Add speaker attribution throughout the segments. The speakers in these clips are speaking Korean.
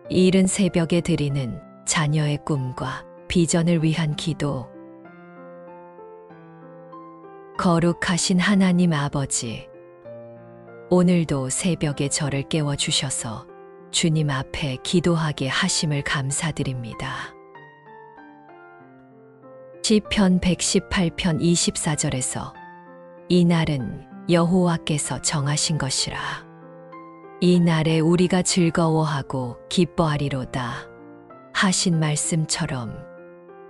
Speaker 1: 이른 새벽에 드리는 자녀의 꿈과 비전을 위한 기도. 거룩하신 하나님 아버지, 오늘도 새벽에 저를 깨워주셔서 주님 앞에 기도하게 하심을 감사드립니다. 시편 118편 24절에서 이 날은 여호와께서 정하신 것이라. 이 날에 우리가 즐거워하고 기뻐하리로다 하신 말씀처럼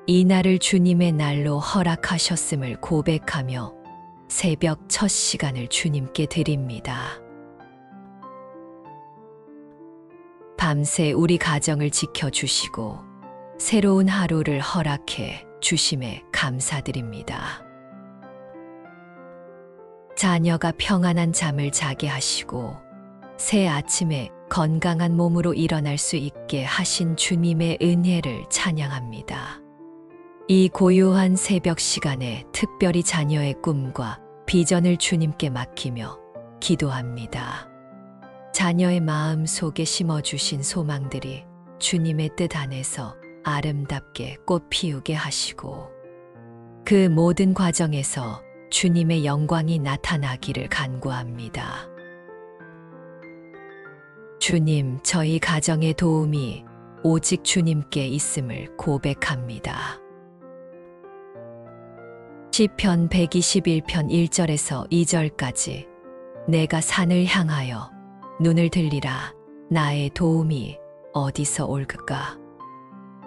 Speaker 1: 이 날을 주님의 날로 허락하셨음을 고백하며 새벽 첫 시간을 주님께 드립니다. 밤새 우리 가정을 지켜주시고 새로운 하루를 허락해 주심에 감사드립니다. 자녀가 평안한 잠을 자게 하시고 새 아침에 건강한 몸으로 일어날 수 있게 하신 주님의 은혜를 찬양합니다. 이 고요한 새벽 시간에 특별히 자녀의 꿈과 비전을 주님께 맡기며 기도합니다. 자녀의 마음 속에 심어주신 소망들이 주님의 뜻 안에서 아름답게 꽃 피우게 하시고 그 모든 과정에서 주님의 영광이 나타나기를 간구합니다. 주님, 저희 가정의 도움이 오직 주님께 있음을 고백합니다. 시편 121편 1절에서 2절까지 내가 산을 향하여 눈을 들리라. 나의 도움이 어디서 올까?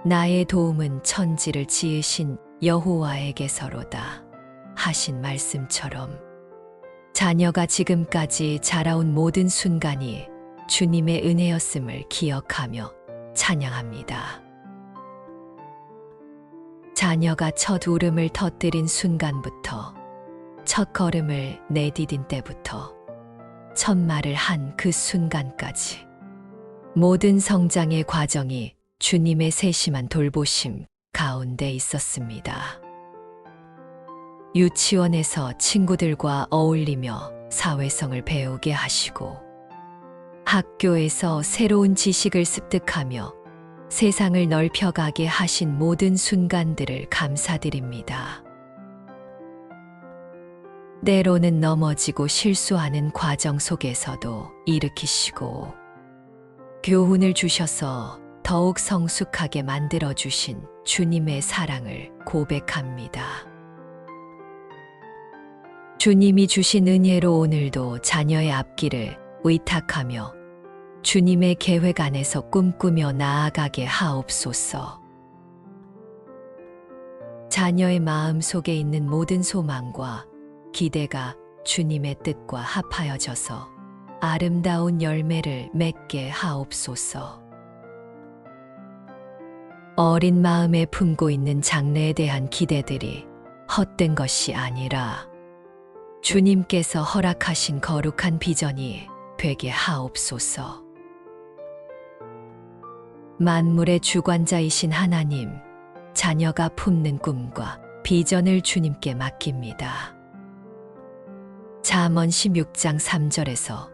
Speaker 1: 나의 도움은 천지를 지으신 여호와에게서로다 하신 말씀처럼 자녀가 지금까지 자라온 모든 순간이 주님의 은혜였음을 기억하며 찬양합니다. 자녀가 첫 울음을 터뜨린 순간부터 첫 걸음을 내디딘 때부터 첫 말을 한 그 순간까지 모든 성장의 과정이 주님의 세심한 돌보심 가운데 있었습니다. 유치원에서 친구들과 어울리며 사회성을 배우게 하시고 학교에서 새로운 지식을 습득하며 세상을 넓혀가게 하신 모든 순간들을 감사드립니다. 때로는 넘어지고 실수하는 과정 속에서도 일으키시고 교훈을 주셔서 더욱 성숙하게 만들어주신 주님의 사랑을 고백합니다. 주님이 주신 은혜로 오늘도 자녀의 앞길을 의탁하며 주님의 계획 안에서 꿈꾸며 나아가게 하옵소서. 자녀의 마음 속에 있는 모든 소망과 기대가 주님의 뜻과 합하여져서 아름다운 열매를 맺게 하옵소서. 어린 마음에 품고 있는 장래에 대한 기대들이 헛된 것이 아니라 주님께서 허락하신 거룩한 비전이 되게 하옵소서. 만물의 주관자이신 하나님, 자녀가 품는 꿈과 비전을 주님께 맡깁니다. 잠언 16장 3절에서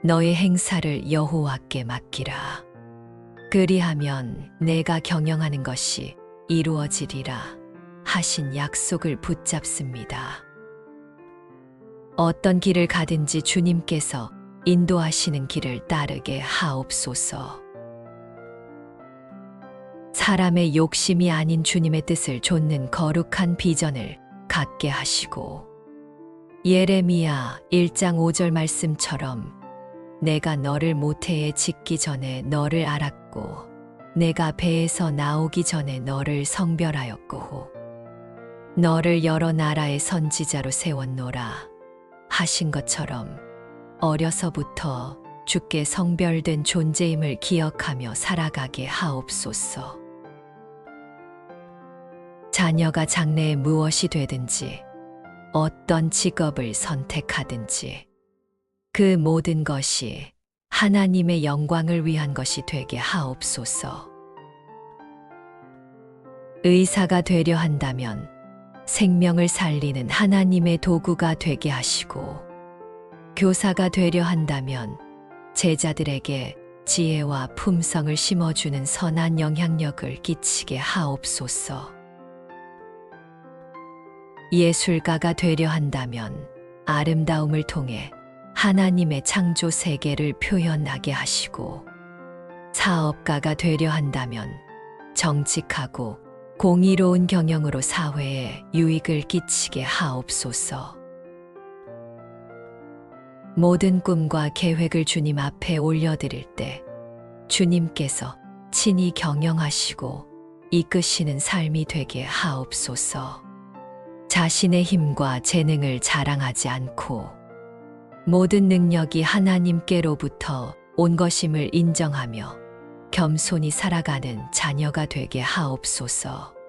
Speaker 1: 너의 행사를 여호와께 맡기라. 그리하면 내가 경영하는 것이 이루어지리라 하신 약속을 붙잡습니다. 어떤 길을 가든지 주님께서 인도하시는 길을 따르게 하옵소서. 사람의 욕심이 아닌 주님의 뜻을 좇는 거룩한 비전을 갖게 하시고 예레미야 1장 5절 말씀처럼 내가 너를 모태에 짓기 전에 너를 알았고 내가 배에서 나오기 전에 너를 성별하였고 너를 여러 나라의 선지자로 세웠노라 하신 것처럼 어려서부터 주께 성별된 존재임을 기억하며 살아가게 하옵소서. 자녀가 장래에 무엇이 되든지 어떤 직업을 선택하든지 그 모든 것이 하나님의 영광을 위한 것이 되게 하옵소서. 의사가 되려 한다면 생명을 살리는 하나님의 도구가 되게 하시고 교사가 되려 한다면 제자들에게 지혜와 품성을 심어주는 선한 영향력을 끼치게 하옵소서. 예술가가 되려 한다면 아름다움을 통해 하나님의 창조 세계를 표현하게 하시고, 사업가가 되려 한다면 정직하고 공의로운 경영으로 사회에 유익을 끼치게 하옵소서. 모든 꿈과 계획을 주님 앞에 올려드릴 때 주님께서 친히 경영하시고 이끄시는 삶이 되게 하옵소서. 자신의 힘과 재능을 자랑하지 않고 모든 능력이 하나님께로부터 온 것임을 인정하며 겸손히 살아가는 자녀가 되게 하옵소서.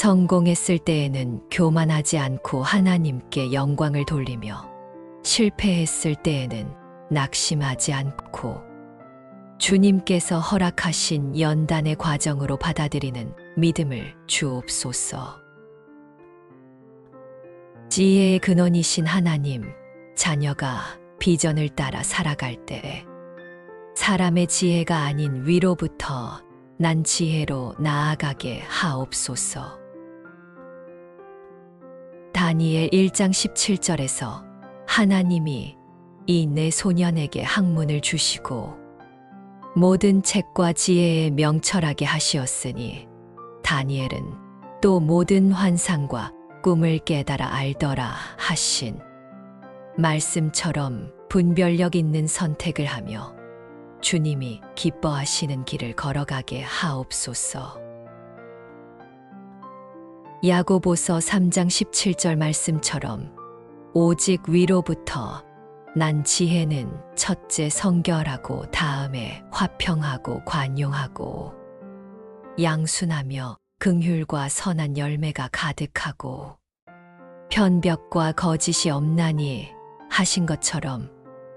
Speaker 1: 성공했을 때에는 교만하지 않고 하나님께 영광을 돌리며, 실패했을 때에는 낙심하지 않고 주님께서 허락하신 연단의 과정으로 받아들이는 믿음을 주옵소서. 지혜의 근원이신 하나님, 자녀가 비전을 따라 살아갈 때 사람의 지혜가 아닌 위로부터 난 지혜로 나아가게 하옵소서. 다니엘 1장 17절에서 하나님이 이 내 소년에게 학문을 주시고 모든 책과 지혜에 명철하게 하시었으니 다니엘은 또 모든 환상과 꿈을 깨달아 알더라 하신 말씀처럼 분별력 있는 선택을 하며 주님이 기뻐하시는 길을 걸어가게 하옵소서. 야고보서 3장 17절 말씀처럼 오직 위로부터 난 지혜는 첫째 성결하고 다음에 화평하고 관용하고 양순하며 긍휼과 선한 열매가 가득하고 편벽과 거짓이 없나니 하신 것처럼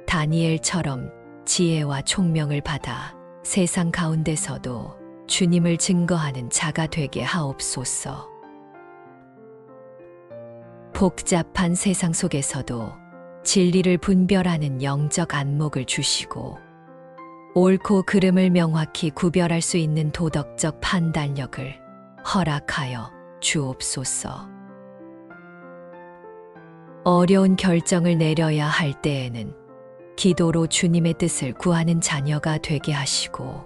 Speaker 1: 다니엘처럼 지혜와 총명을 받아 세상 가운데서도 주님을 증거하는 자가 되게 하옵소서. 복잡한 세상 속에서도 진리를 분별하는 영적 안목을 주시고 옳고 그름을 명확히 구별할 수 있는 도덕적 판단력을 허락하여 주옵소서. 어려운 결정을 내려야 할 때에는 기도로 주님의 뜻을 구하는 자녀가 되게 하시고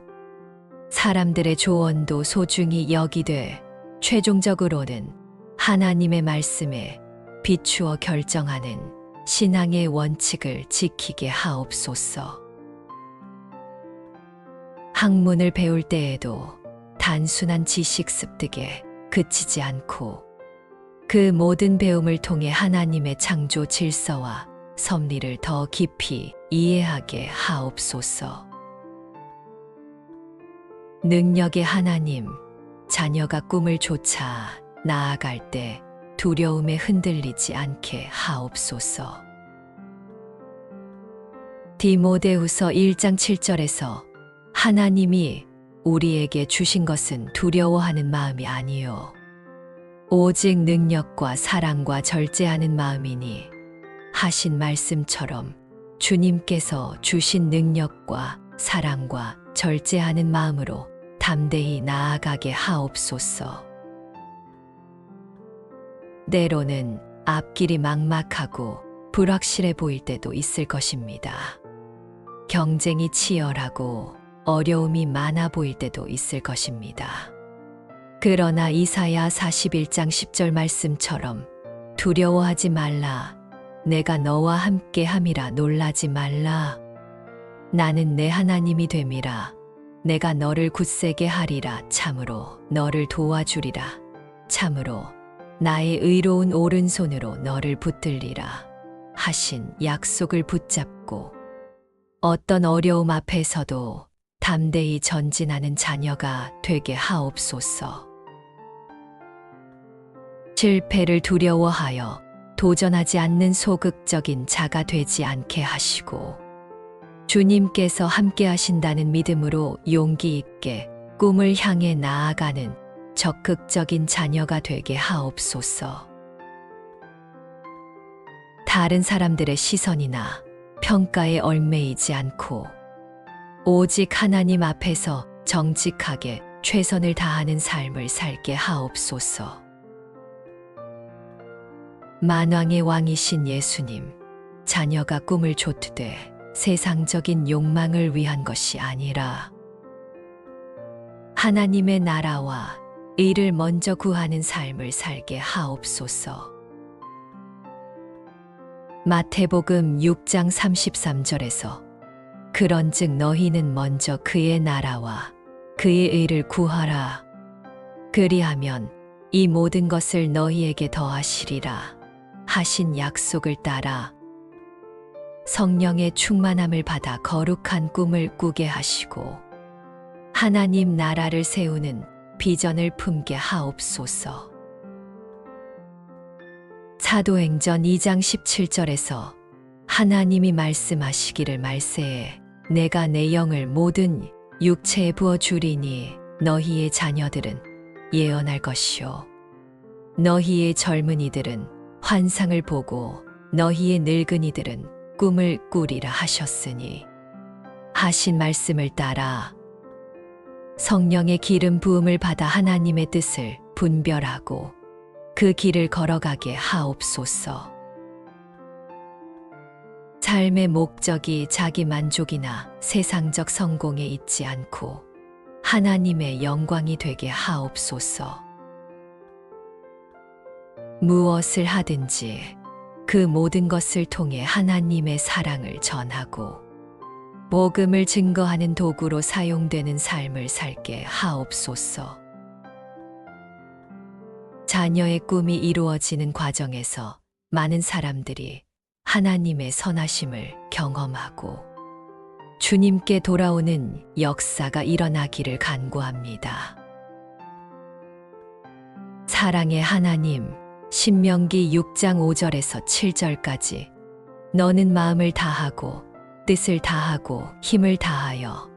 Speaker 1: 사람들의 조언도 소중히 여기되 최종적으로는 하나님의 말씀에 비추어 결정하는 신앙의 원칙을 지키게 하옵소서. 학문을 배울 때에도 단순한 지식 습득에 그치지 않고 그 모든 배움을 통해 하나님의 창조 질서와 섭리를 더 깊이 이해하게 하옵소서. 능력의 하나님, 자녀가 꿈을 쫓아 나아갈 때 두려움에 흔들리지 않게 하옵소서. 디모데후서 1장 7절에서 하나님이 우리에게 주신 것은 두려워하는 마음이 아니요 오직 능력과 사랑과 절제하는 마음이니 하신 말씀처럼 주님께서 주신 능력과 사랑과 절제하는 마음으로 담대히 나아가게 하옵소서. 때로는 앞길이 막막하고 불확실해 보일 때도 있을 것입니다. 경쟁이 치열하고 어려움이 많아 보일 때도 있을 것입니다. 그러나 이사야 41장 10절 말씀처럼 두려워하지 말라. 내가 너와 함께 함이라. 놀라지 말라. 나는 내 하나님이 됨이라. 내가 너를 굳세게 하리라. 참으로 너를 도와주리라. 참으로 나의 의로운 오른손으로 너를 붙들리라 하신 약속을 붙잡고 어떤 어려움 앞에서도 담대히 전진하는 자녀가 되게 하옵소서. 실패를 두려워하여 도전하지 않는 소극적인 자가 되지 않게 하시고 주님께서 함께 하신다는 믿음으로 용기 있게 꿈을 향해 나아가는 적극적인 자녀가 되게 하옵소서. 다른 사람들의 시선이나 평가에 얽매이지 않고 오직 하나님 앞에서 정직하게 최선을 다하는 삶을 살게 하옵소서. 만왕의 왕이신 예수님, 자녀가 꿈을 좇되 세상적인 욕망을 위한 것이 아니라 하나님의 나라와 의를 먼저 구하는 삶을 살게 하옵소서. 마태복음 6장 33절에서 그런즉 너희는 먼저 그의 나라와 그의 의를 구하라. 그리하면 이 모든 것을 너희에게 더하시리라 하신 약속을 따라 성령의 충만함을 받아 거룩한 꿈을 꾸게 하시고 하나님 나라를 세우는 비전을 품게 하옵소서. 사도행전 2장 17절에서 하나님이 말씀하시기를 말세에 내가 내 영을 모든 육체에 부어 주리니 너희의 자녀들은 예언할 것이요 너희의 젊은이들은 환상을 보고 너희의 늙은이들은 꿈을 꾸리라 하셨으니 하신 말씀을 따라 성령의 기름 부음을 받아 하나님의 뜻을 분별하고 그 길을 걸어가게 하옵소서. 삶의 목적이 자기 만족이나 세상적 성공에 있지 않고 하나님의 영광이 되게 하옵소서. 무엇을 하든지 그 모든 것을 통해 하나님의 사랑을 전하고 복음을 증거하는 도구로 사용되는 삶을 살게 하옵소서. 자녀의 꿈이 이루어지는 과정에서 많은 사람들이 하나님의 선하심을 경험하고 주님께 돌아오는 역사가 일어나기를 간구합니다. 사랑의 하나님, 신명기 6장 5절에서 7절까지 너는 마음을 다하고 뜻을 다하고 힘을 다하여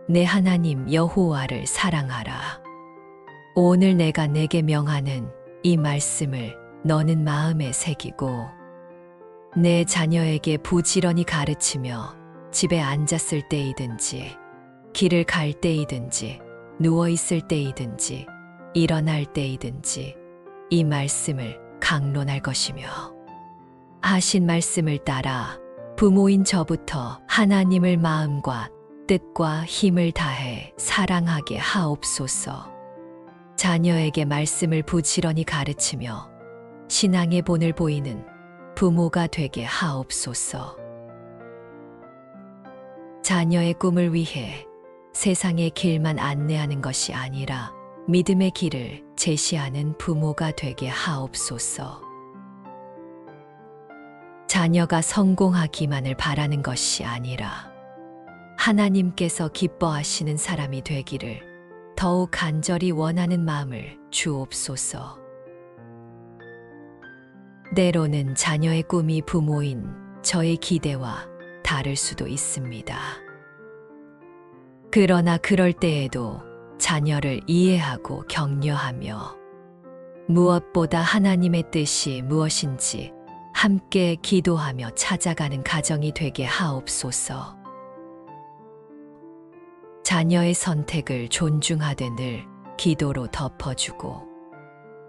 Speaker 1: 내 하나님 여호와를 사랑하라. 오늘 내가 내게 명하는 이 말씀을 너는 마음에 새기고 내 자녀에게 부지런히 가르치며 집에 앉았을 때이든지 길을 갈 때이든지 누워 있을 때이든지 일어날 때이든지 이 말씀을 강론할 것이며 하신 말씀을 따라 부모인 저부터 하나님을 마음과 뜻과 힘을 다해 사랑하게 하옵소서. 자녀에게 말씀을 부지런히 가르치며 신앙의 본을 보이는 부모가 되게 하옵소서. 자녀의 꿈을 위해 세상의 길만 안내하는 것이 아니라 믿음의 길을 제시하는 부모가 되게 하옵소서. 자녀가 성공하기만을 바라는 것이 아니라 하나님께서 기뻐하시는 사람이 되기를 더욱 간절히 원하는 마음을 주옵소서. 때로는 자녀의 꿈이 부모인 저의 기대와 다를 수도 있습니다. 그러나 그럴 때에도 자녀를 이해하고 격려하며 무엇보다 하나님의 뜻이 무엇인지 함께 기도하며 찾아가는 가정이 되게 하옵소서. 자녀의 선택을 존중하되 늘 기도로 덮어주고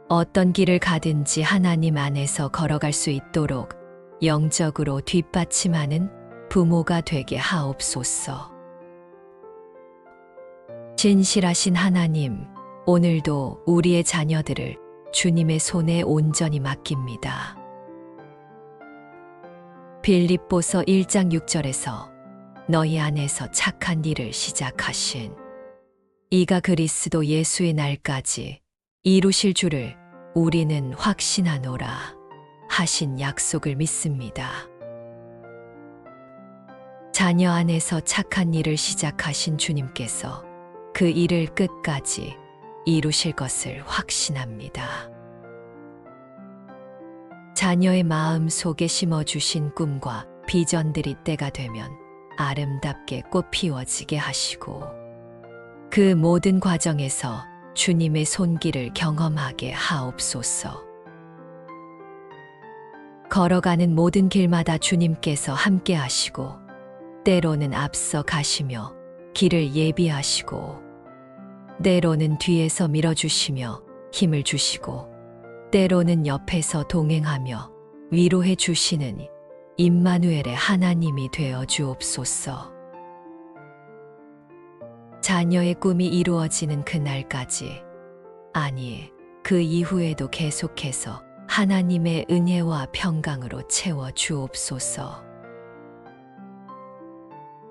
Speaker 1: 어떤 길을 가든지 하나님 안에서 걸어갈 수 있도록 영적으로 뒷받침하는 부모가 되게 하옵소서. 진실하신 하나님, 오늘도 우리의 자녀들을 주님의 손에 온전히 맡깁니다. 빌립보서 1장 6절에서 너희 안에서 착한 일을 시작하신 이가 그리스도 예수의 날까지 이루실 줄을 우리는 확신하노라 하신 약속을 믿습니다. 자녀 안에서 착한 일을 시작하신 주님께서 그 일을 끝까지 이루실 것을 확신합니다. 자녀의 마음 속에 심어주신 꿈과 비전들이 때가 되면 아름답게 꽃 피워지게 하시고 그 모든 과정에서 주님의 손길을 경험하게 하옵소서. 걸어가는 모든 길마다 주님께서 함께 하시고, 때로는 앞서 가시며 길을 예비하시고, 때로는 뒤에서 밀어주시며 힘을 주시고, 때로는 옆에서 동행하며 위로해 주시는 임마누엘의 하나님이 되어 주옵소서. 자녀의 꿈이 이루어지는 그날까지, 아니, 그 이후에도 계속해서 하나님의 은혜와 평강으로 채워 주옵소서.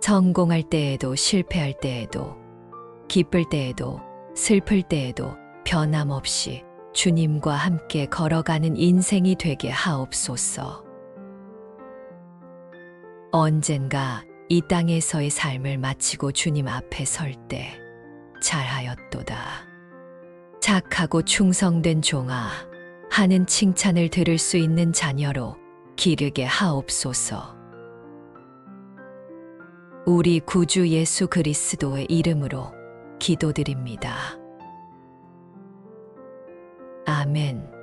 Speaker 1: 성공할 때에도 실패할 때에도, 기쁠 때에도 슬플 때에도 변함없이 주님과 함께 걸어가는 인생이 되게 하옵소서. 언젠가 이 땅에서의 삶을 마치고 주님 앞에 설 때 잘하였도다, 착하고 충성된 종아 하는 칭찬을 들을 수 있는 자녀로 기르게 하옵소서. 우리 구주 예수 그리스도의 이름으로 기도드립니다. 아멘.